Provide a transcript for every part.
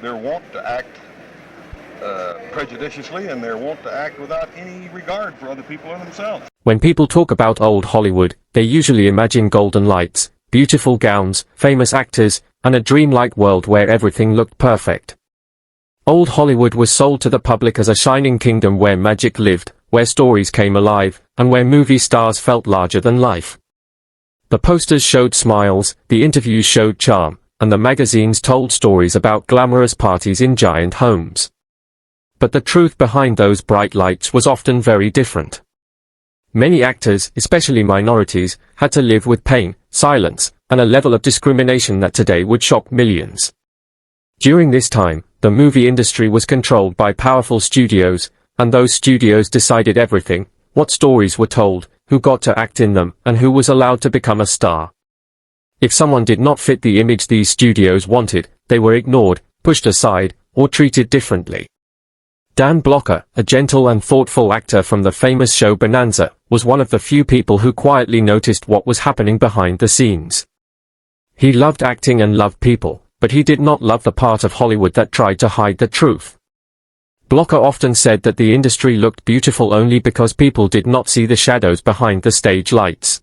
They're wont to act prejudiciously, and they're wont to act without any regard for other people or themselves. When people talk about old Hollywood, they usually imagine golden lights, beautiful gowns, famous actors, and a dreamlike world where everything looked perfect. Old Hollywood was sold to the public as a shining kingdom where magic lived, where stories came alive, and where movie stars felt larger than life. The posters showed smiles, the interviews showed charm, and the magazines told stories about glamorous parties in giant homes. But the truth behind those bright lights was often very different. Many actors, especially minorities, had to live with pain, silence, and a level of discrimination that today would shock millions. During this time, the movie industry was controlled by powerful studios, and those studios decided everything: what stories were told, who got to act in them, and who was allowed to become a star. If someone did not fit the image these studios wanted, they were ignored, pushed aside, or treated differently. Dan Blocker, a gentle and thoughtful actor from the famous show Bonanza, was one of the few people who quietly noticed what was happening behind the scenes. He loved acting and loved people, but he did not love the part of Hollywood that tried to hide the truth. Blocker often said that the industry looked beautiful only because people did not see the shadows behind the stage lights.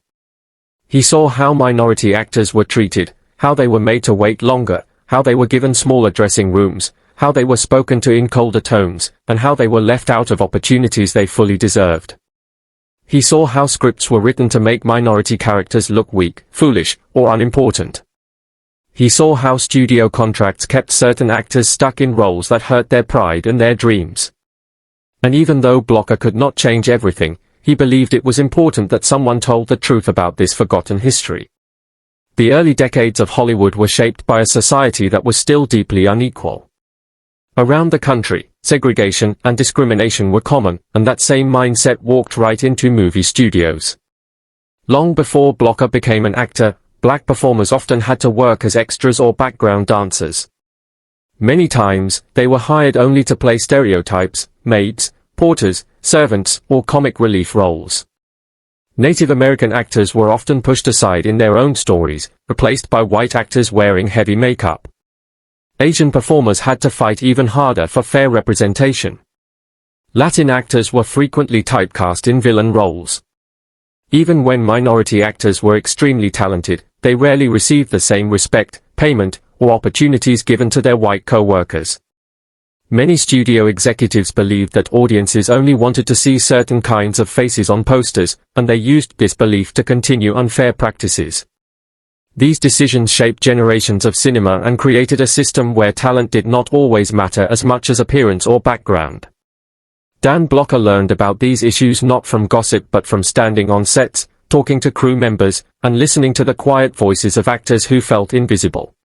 He saw how minority actors were treated, how they were made to wait longer, how they were given smaller dressing rooms, how they were spoken to in colder tones, and how they were left out of opportunities they fully deserved. He saw how scripts were written to make minority characters look weak, foolish, or unimportant. He saw how studio contracts kept certain actors stuck in roles that hurt their pride and their dreams. And even though Blocker could not change everything, he believed it was important that someone told the truth about this forgotten history. The early decades of Hollywood were shaped by a society that was still deeply unequal. Around the country, segregation and discrimination were common, and that same mindset walked right into movie studios. Long before Blocker became an actor, black performers often had to work as extras or background dancers. Many times, they were hired only to play stereotypes: maids, porters, servants, or comic relief roles. Native American actors were often pushed aside in their own stories, replaced by white actors wearing heavy makeup. Asian performers had to fight even harder for fair representation. Latin actors were frequently typecast in villain roles. Even when minority actors were extremely talented, they rarely received the same respect, payment, or opportunities given to their white co-workers. Many studio executives believed that audiences only wanted to see certain kinds of faces on posters, and they used this belief to continue unfair practices. These decisions shaped generations of cinema and created a system where talent did not always matter as much as appearance or background. Dan Blocker learned about these issues not from gossip but from standing on sets, talking to crew members, and listening to the quiet voices of actors who felt invisible.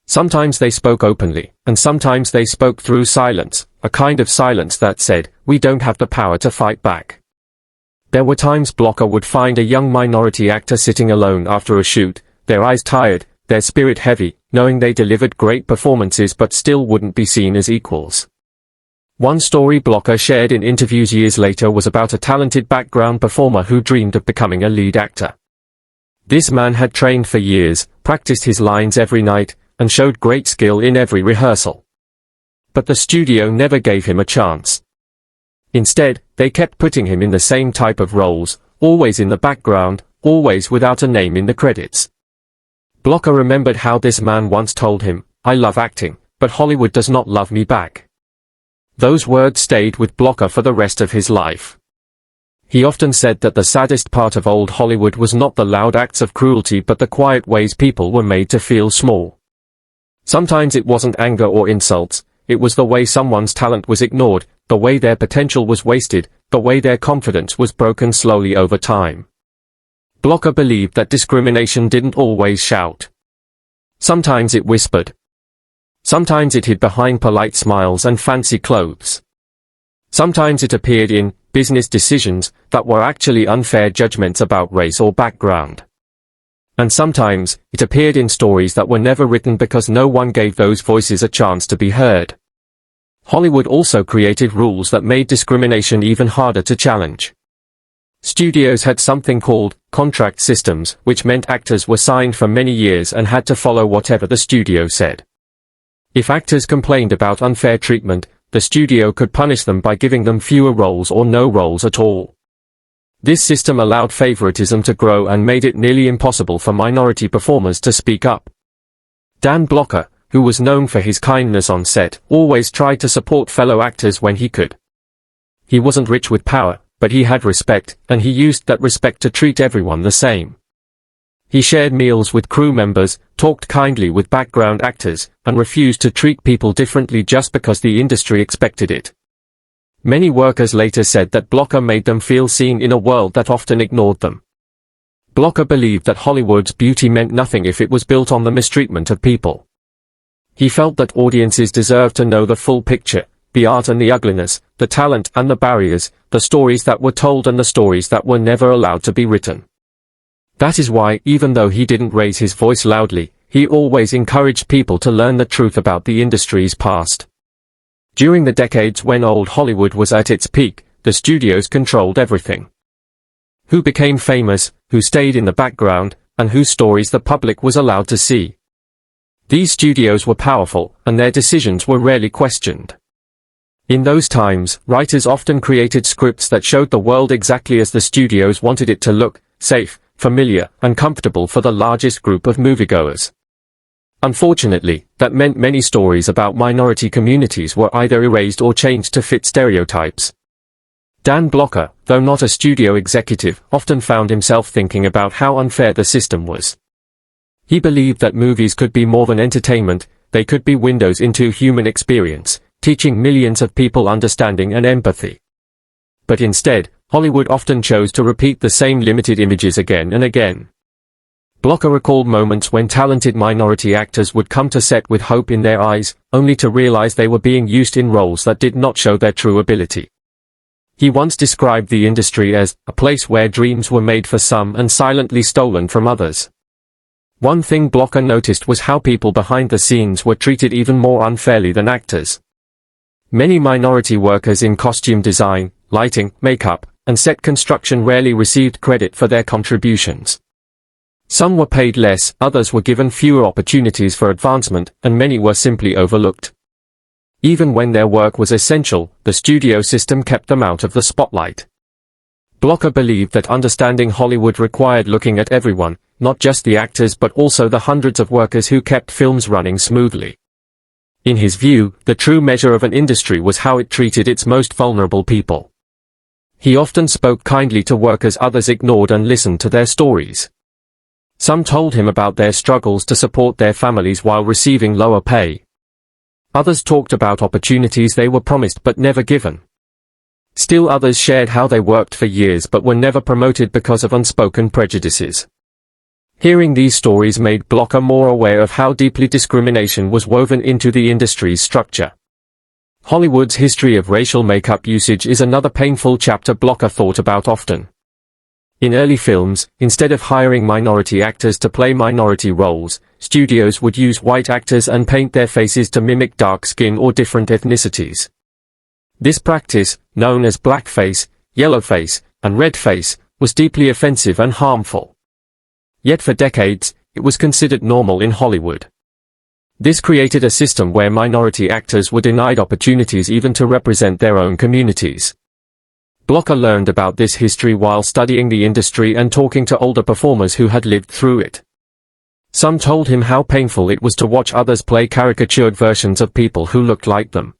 Sometimes they spoke openly, and sometimes they spoke through silence, a kind of silence that said, "We don't have the power to fight back." There were times Blocker would find a young minority actor sitting alone after a shoot, their eyes tired, their spirit heavy, knowing they delivered great performances but still wouldn't be seen as equals. One story Blocker shared in interviews years later was about a talented background performer who dreamed of becoming a lead actor. This man had trained for years, practiced his lines every night, and showed great skill in every rehearsal. But the studio never gave him a chance. Instead, they kept putting him in the same type of roles, always in the background, always without a name in the credits. Blocker remembered how this man once told him, "I love acting, but Hollywood does not love me back." Those words stayed with Blocker for the rest of his life. He often said that the saddest part of old Hollywood was not the loud acts of cruelty but the quiet ways people were made to feel small. Sometimes it wasn't anger or insults, it was the way someone's talent was ignored, the way their potential was wasted, the way their confidence was broken slowly over time. Blocker believed that discrimination didn't always shout. Sometimes it whispered. Sometimes it hid behind polite smiles and fancy clothes. Sometimes it appeared in business decisions that were actually unfair judgments about race or background. And sometimes it appeared in stories that were never written because no one gave those voices a chance to be heard. Hollywood also created rules that made discrimination even harder to challenge. Studios had something called contract systems, which meant actors were signed for many years and had to follow whatever the studio said. If actors complained about unfair treatment, the studio could punish them by giving them fewer roles or no roles at all. This system allowed favoritism to grow and made it nearly impossible for minority performers to speak up. Dan Blocker, who was known for his kindness on set, always tried to support fellow actors when he could. He wasn't rich with power, but he had respect, and he used that respect to treat everyone the same. He shared meals with crew members, talked kindly with background actors, and refused to treat people differently just because the industry expected it. Many workers later said that Blocker made them feel seen in a world that often ignored them. Blocker believed that Hollywood's beauty meant nothing if it was built on the mistreatment of people. He felt that audiences deserved to know the full picture, the art and the ugliness, the talent and the barriers, the stories that were told and the stories that were never allowed to be written. That is why, even though he didn't raise his voice loudly, he always encouraged people to learn the truth about the industry's past. During the decades when old Hollywood was at its peak, the studios controlled everything. Who became famous, who stayed in the background, and whose stories the public was allowed to see. These studios were powerful, and their decisions were rarely questioned. In those times, writers often created scripts that showed the world exactly as the studios wanted it to look, safe, familiar, and comfortable for the largest group of moviegoers. Unfortunately, that meant many stories about minority communities were either erased or changed to fit stereotypes. Dan Blocker, though not a studio executive, often found himself thinking about how unfair the system was. He believed that movies could be more than entertainment, they could be windows into human experience, teaching millions of people understanding and empathy. But instead, Hollywood often chose to repeat the same limited images again and again. Blocker recalled moments when talented minority actors would come to set with hope in their eyes, only to realize they were being used in roles that did not show their true ability. He once described the industry as a place where dreams were made for some and silently stolen from others. One thing Blocker noticed was how people behind the scenes were treated even more unfairly than actors. Many minority workers in costume design, lighting, makeup, and set construction rarely received credit for their contributions. Some were paid less, others were given fewer opportunities for advancement, and many were simply overlooked. Even when their work was essential, the studio system kept them out of the spotlight. Blocker believed that understanding Hollywood required looking at everyone, not just the actors but also the hundreds of workers who kept films running smoothly. In his view, the true measure of an industry was how it treated its most vulnerable people. He often spoke kindly to workers others ignored and listened to their stories. Some told him about their struggles to support their families while receiving lower pay. Others talked about opportunities they were promised but never given. Still others shared how they worked for years but were never promoted because of unspoken prejudices. Hearing these stories made Blocker more aware of how deeply discrimination was woven into the industry's structure. Hollywood's history of racial makeup usage is another painful chapter Blocker thought about often. In early films, instead of hiring minority actors to play minority roles, studios would use white actors and paint their faces to mimic dark skin or different ethnicities. This practice, known as blackface, yellowface, and redface, was deeply offensive and harmful. Yet for decades, it was considered normal in Hollywood. This created a system where minority actors were denied opportunities even to represent their own communities. Blocker learned about this history while studying the industry and talking to older performers who had lived through it. Some told him how painful it was to watch others play caricatured versions of people who looked like them.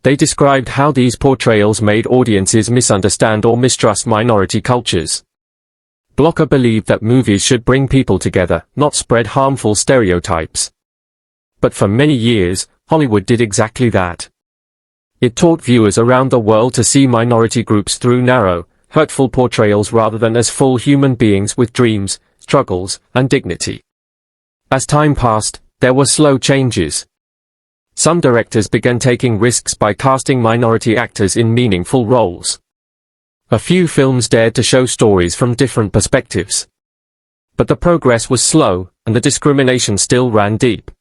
They described how these portrayals made audiences misunderstand or mistrust minority cultures. Blocker believed that movies should bring people together, not spread harmful stereotypes. But for many years, Hollywood did exactly that. It taught viewers around the world to see minority groups through narrow, hurtful portrayals rather than as full human beings with dreams, struggles, and dignity. As time passed, there were slow changes. Some directors began taking risks by casting minority actors in meaningful roles. A few films dared to show stories from different perspectives. But the progress was slow, and the discrimination still ran deep.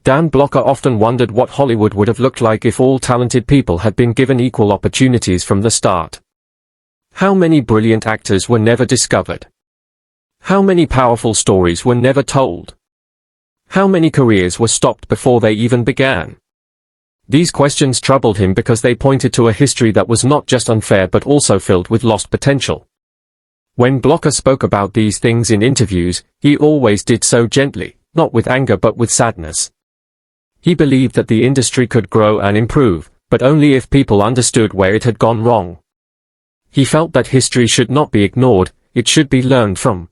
Dan Blocker often wondered what Hollywood would have looked like if all talented people had been given equal opportunities from the start. How many brilliant actors were never discovered? How many powerful stories were never told? How many careers were stopped before they even began? These questions troubled him because they pointed to a history that was not just unfair but also filled with lost potential. When Blocker spoke about these things in interviews, he always did so gently, not with anger but with sadness. He believed that the industry could grow and improve, but only if people understood where it had gone wrong. He felt that history should not be ignored, it should be learned from.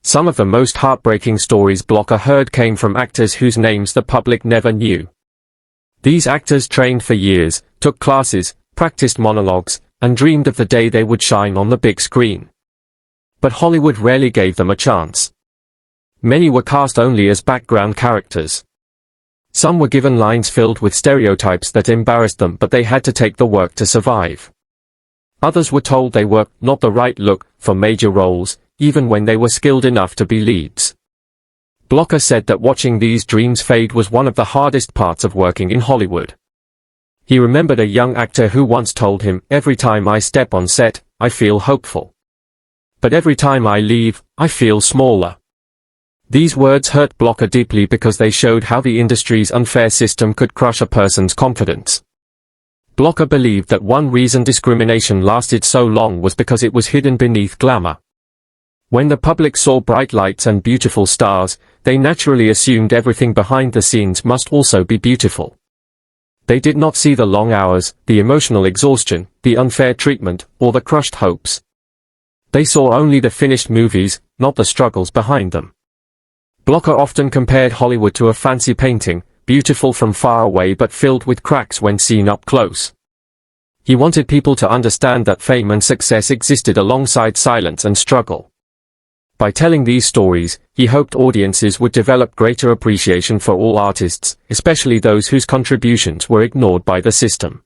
Some of the most heartbreaking stories Blocker heard came from actors whose names the public never knew. These actors trained for years, took classes, practiced monologues, and dreamed of the day they would shine on the big screen. But Hollywood rarely gave them a chance. Many were cast only as background characters. Some were given lines filled with stereotypes that embarrassed them but they had to take the work to survive. Others were told they were not the right look for major roles, even when they were skilled enough to be leads. Blocker said that watching these dreams fade was one of the hardest parts of working in Hollywood. He remembered a young actor who once told him, "Every time I step on set, I feel hopeful. But every time I leave, I feel smaller." These words hurt Blocker deeply because they showed how the industry's unfair system could crush a person's confidence. Blocker believed that one reason discrimination lasted so long was because it was hidden beneath glamour. When the public saw bright lights and beautiful stars, they naturally assumed everything behind the scenes must also be beautiful. They did not see the long hours, the emotional exhaustion, the unfair treatment, or the crushed hopes. They saw only the finished movies, not the struggles behind them. Blocker often compared Hollywood to a fancy painting, beautiful from far away but filled with cracks when seen up close. He wanted people to understand that fame and success existed alongside silence and struggle. By telling these stories, he hoped audiences would develop greater appreciation for all artists, especially those whose contributions were ignored by the system.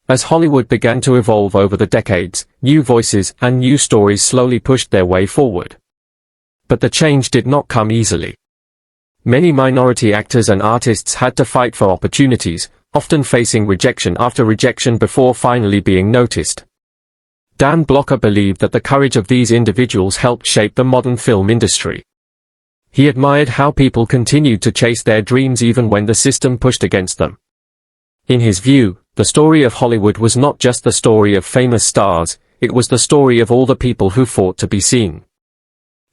As Hollywood began to evolve over the decades, new voices and new stories slowly pushed their way forward. But the change did not come easily. Many minority actors and artists had to fight for opportunities, often facing rejection after rejection before finally being noticed. Dan Blocker believed that the courage of these individuals helped shape the modern film industry. He admired how people continued to chase their dreams even when the system pushed against them. In his view, the story of Hollywood was not just the story of famous stars, it was the story of all the people who fought to be seen.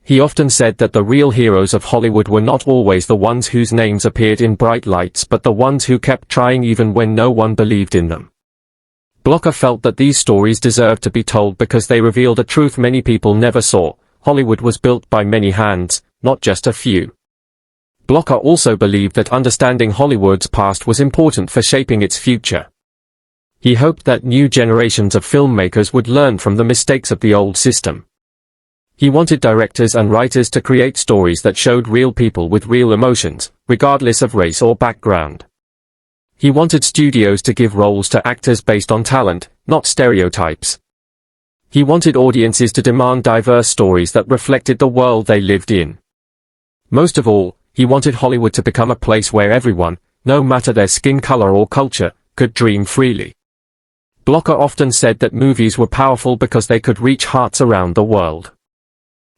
He often said that the real heroes of Hollywood were not always the ones whose names appeared in bright lights but the ones who kept trying even when no one believed in them. Blocker felt that these stories deserved to be told because they revealed a truth many people never saw: Hollywood was built by many hands, not just a few. Blocker also believed that understanding Hollywood's past was important for shaping its future. He hoped that new generations of filmmakers would learn from the mistakes of the old system. He wanted directors and writers to create stories that showed real people with real emotions, regardless of race or background. He wanted studios to give roles to actors based on talent, not stereotypes. He wanted audiences to demand diverse stories that reflected the world they lived in. Most of all, he wanted Hollywood to become a place where everyone, no matter their skin color or culture, could dream freely. Blocker often said that movies were powerful because they could reach hearts around the world.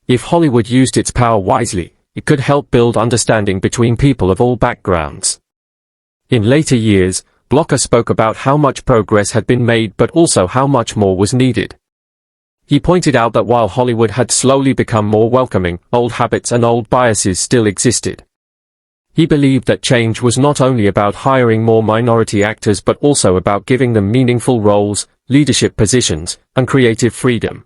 If Hollywood used its power wisely, it could help build understanding between people of all backgrounds. In later years, Blocker spoke about how much progress had been made but also how much more was needed. He pointed out that while Hollywood had slowly become more welcoming, old habits and old biases still existed. He believed that change was not only about hiring more minority actors but also about giving them meaningful roles, leadership positions, and creative freedom.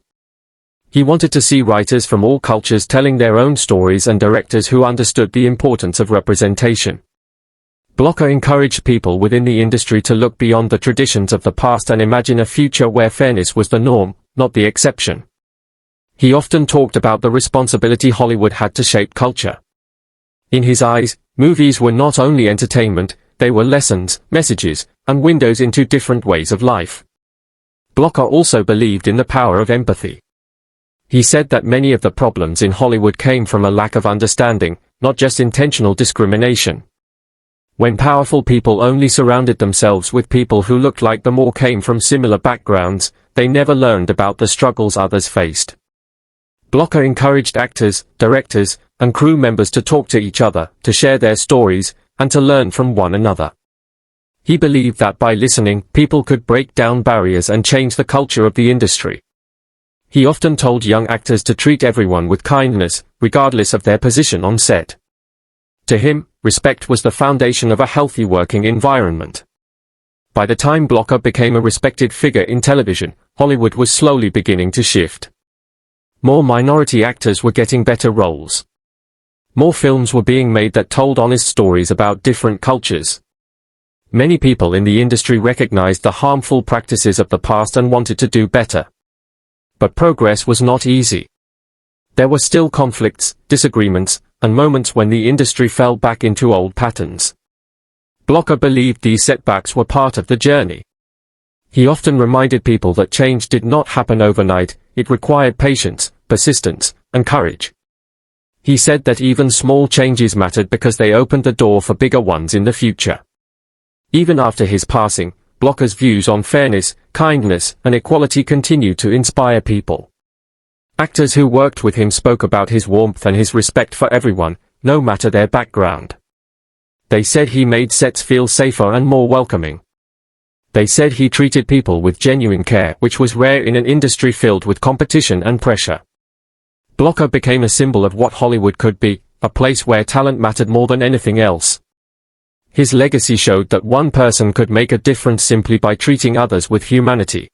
He wanted to see writers from all cultures telling their own stories and directors who understood the importance of representation. Blocker encouraged people within the industry to look beyond the traditions of the past and imagine a future where fairness was the norm, not the exception. He often talked about the responsibility Hollywood had to shape culture. In his eyes, movies were not only entertainment, they were lessons, messages, and windows into different ways of life. Blocker also believed in the power of empathy. He said that many of the problems in Hollywood came from a lack of understanding, not just intentional discrimination. When powerful people only surrounded themselves with people who looked like them or came from similar backgrounds, they never learned about the struggles others faced. Blocker encouraged actors, directors, and crew members to talk to each other, to share their stories, and to learn from one another. He believed that by listening, people could break down barriers and change the culture of the industry. He often told young actors to treat everyone with kindness, regardless of their position on set. To him, respect was the foundation of a healthy working environment. By the time Blocker became a respected figure in television, Hollywood was slowly beginning to shift. More minority actors were getting better roles. More films were being made that told honest stories about different cultures. Many people in the industry recognized the harmful practices of the past and wanted to do better. But progress was not easy. There were still conflicts, disagreements, and moments when the industry fell back into old patterns. Blocker believed these setbacks were part of the journey. He often reminded people that change did not happen overnight, it required patience, persistence, and courage. He said that even small changes mattered because they opened the door for bigger ones in the future. Even after his passing, Blocker's views on fairness, kindness, and equality continued to inspire people. Actors who worked with him spoke about his warmth and his respect for everyone, no matter their background. They said he made sets feel safer and more welcoming. They said he treated people with genuine care, which was rare in an industry filled with competition and pressure. Blocker became a symbol of what Hollywood could be, a place where talent mattered more than anything else. His legacy showed that one person could make a difference simply by treating others with humanity.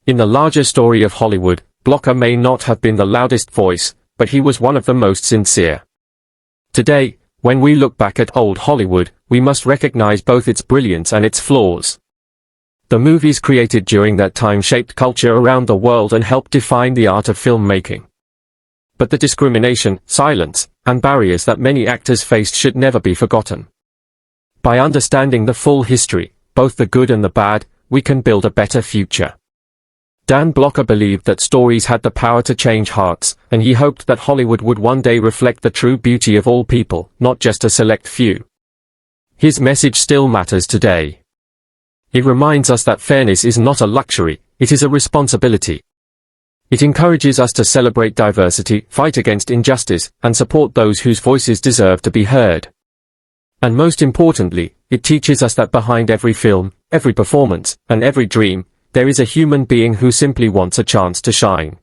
In the larger story of Hollywood, Blocker may not have been the loudest voice, but he was one of the most sincere. Today, when we look back at old Hollywood, we must recognize both its brilliance and its flaws. The movies created during that time shaped culture around the world and helped define the art of filmmaking. But the discrimination, silence, and barriers that many actors faced should never be forgotten. By understanding the full history, both the good and the bad, we can build a better future. Dan Blocker believed that stories had the power to change hearts, and he hoped that Hollywood would one day reflect the true beauty of all people, not just a select few. His message still matters today. It reminds us that fairness is not a luxury, it is a responsibility. It encourages us to celebrate diversity, fight against injustice, and support those whose voices deserve to be heard. And most importantly, it teaches us that behind every film, every performance, and every dream, there is a human being who simply wants a chance to shine.